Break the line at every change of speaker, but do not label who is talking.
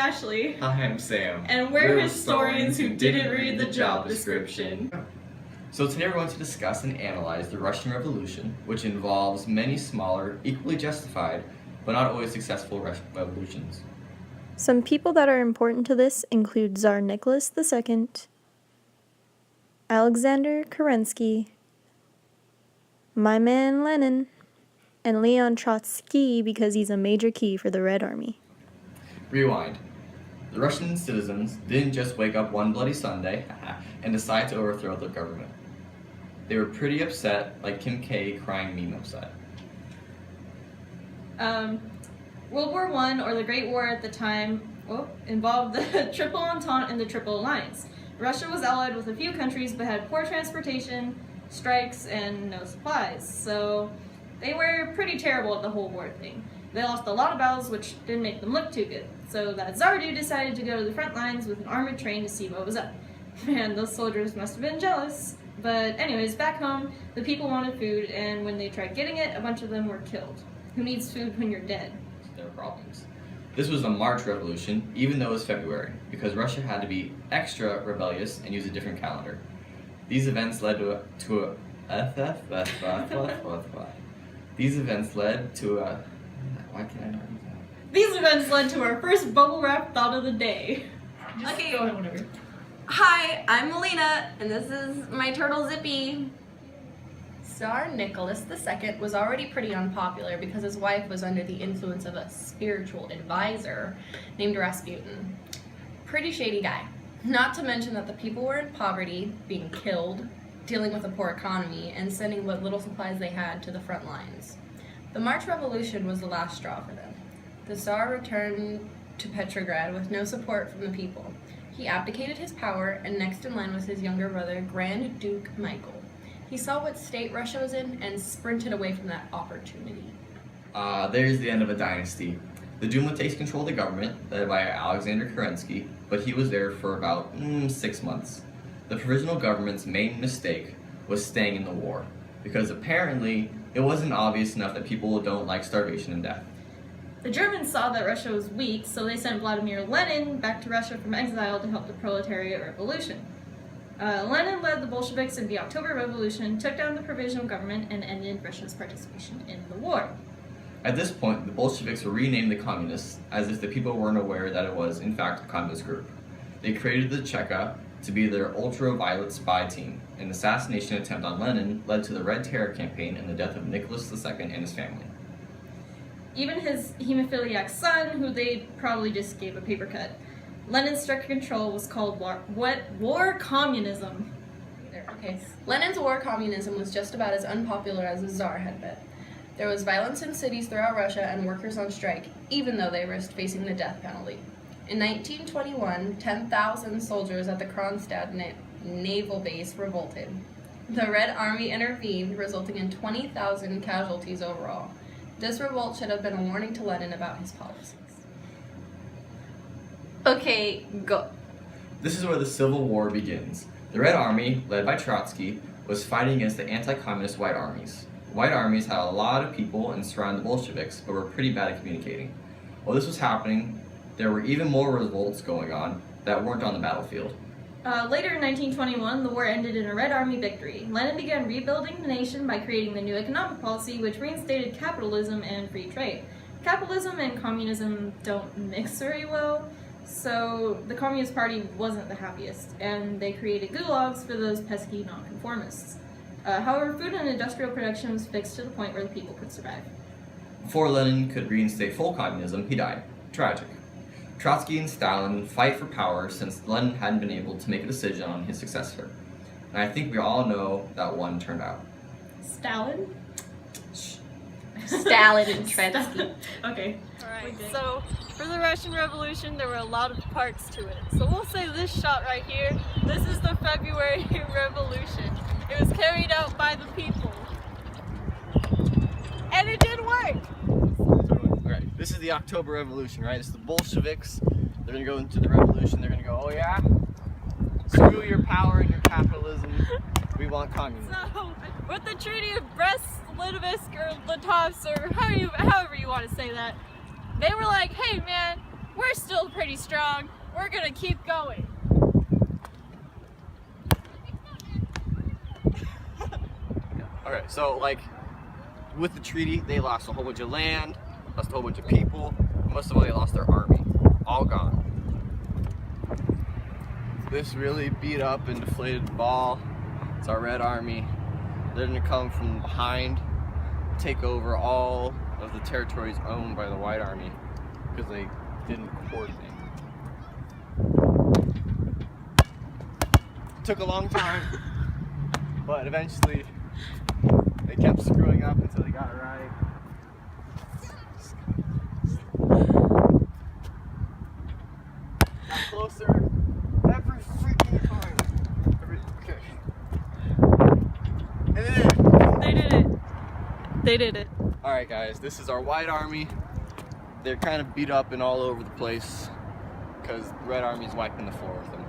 Ashley.
Hi, I'm Sam.
And we're historians who didn't read the job description.
So today we're going to discuss and analyze the Russian Revolution, which involves many smaller, equally justified, but not always successful revolutions.
Some people that are important to this include Tsar Nicholas II, Alexander Kerensky, my man Lenin, and Leon Trotsky because he's a major key for the Red Army.
Rewind. The Russian citizens didn't just wake up one bloody Sunday and decide to overthrow the government. They were pretty upset, like Kim K crying meme upset.
World War I, or the Great War at the time, involved the Triple Entente and the Triple Alliance. Russia was allied with a few countries but had poor transportation, strikes, and no supplies. So they were pretty terrible at the whole war thing. They lost a lot of battles, which didn't make them look too good. So that Tsar dude decided to go to the front lines with an armored train to see what was up. Man, those soldiers must have been jealous. But anyways, back home, the people wanted food, and when they tried getting it, a bunch of them were killed. Who needs food when you're dead?
There were problems. This was a March Revolution, even though it was February, because Russia had to be extra rebellious and use a different calendar. These events led to
These events led to our first bubble wrap thought of the day.
Okay.
Go ahead, whatever.
Hi, I'm Melina, and this is my turtle Zippy.
Tsar Nicholas II was already pretty unpopular because his wife was under the influence of a spiritual advisor named Rasputin. Pretty shady guy. Not to mention that the people were in poverty, being killed, dealing with a poor economy, and sending what little supplies they had to the front lines. The March Revolution was the last straw for them. The Tsar returned to Petrograd with no support from the people. He abdicated his power, and next in line was his younger brother, Grand Duke Michael. He saw what state Russia was in and sprinted away from that opportunity.
There's the end of a dynasty. The Duma takes control of the government, led by Alexander Kerensky, but he was there for about 6 months. The provisional government's main mistake was staying in the war, because apparently it wasn't obvious enough that people don't like starvation and death.
The Germans saw that Russia was weak, so they sent Vladimir Lenin back to Russia from exile to help the proletariat revolution. Lenin led the Bolsheviks in the October Revolution, took down the provisional government, and ended Russia's participation in the war.
At this point, the Bolsheviks were renamed the Communists, as if the people weren't aware that it was, in fact, a communist group. They created the Cheka to be their ultraviolet spy team. An assassination attempt on Lenin led to the Red Terror campaign and the death of Nicholas II and his family.
Even his hemophiliac son, who they probably just gave a paper cut. Lenin's strict control was called war communism.
Okay, Lenin's war communism was just about as unpopular as the Tsar had been. There was violence in cities throughout Russia and workers on strike, even though they risked facing the death penalty. In 1921, 10,000 soldiers at the Kronstadt naval base revolted. The Red Army intervened, resulting in 20,000 casualties overall. This revolt should have been a warning to Lenin about his policies.
Okay, go.
This is where the Civil War begins. The Red Army, led by Trotsky, was fighting against the anti-communist White Armies. White Armies had a lot of people and surrounded the Bolsheviks, but were pretty bad at communicating. While this was happening, there were even more revolts going on that weren't on the battlefield.
Later in 1921, the war ended in a Red Army victory. Lenin began rebuilding the nation by creating the new economic policy, which reinstated capitalism and free trade. Capitalism and communism don't mix very well, so the Communist Party wasn't the happiest, and they created gulags for those pesky nonconformists. However, food and industrial production was fixed to the point where the people could survive.
Before Lenin could reinstate full communism, he died. Tragic. Trotsky and Stalin fight for power since Lenin hadn't been able to make a decision on his successor. And I think we all know that one turned out.
Stalin?
Stalin and Trotsky.
Okay.
Alright, so for the Russian Revolution, there were a lot of parts to it. So we'll say this shot right here, this is the February Revolution. It was carried out by the people. And it did work!
Okay, this is the October Revolution, right? It's the Bolsheviks. They're gonna go into the revolution. They're gonna go, oh yeah? Screw your power and your capitalism. We want communism.
So, with the Treaty of Brest-Litovsk or Litovsk or however you want to say that, they were like, hey man, we're still pretty strong. We're gonna keep going.
Okay, so like with the treaty, they lost a whole bunch of land, lost a whole bunch of people. Most of all, they lost their army, all gone. This really beat up and deflated ball. It's our Red Army. They're gonna come from behind, take over all of the territories owned by the White Army because they didn't coordinate. It took a long time, but eventually they kept screwing up until they got it right. Got closer every freaking time. Okay. And
They did it. They did it.
Alright guys, this is our White Army. They're kind of beat up and all over the place because the Red Army's wiping the floor with them.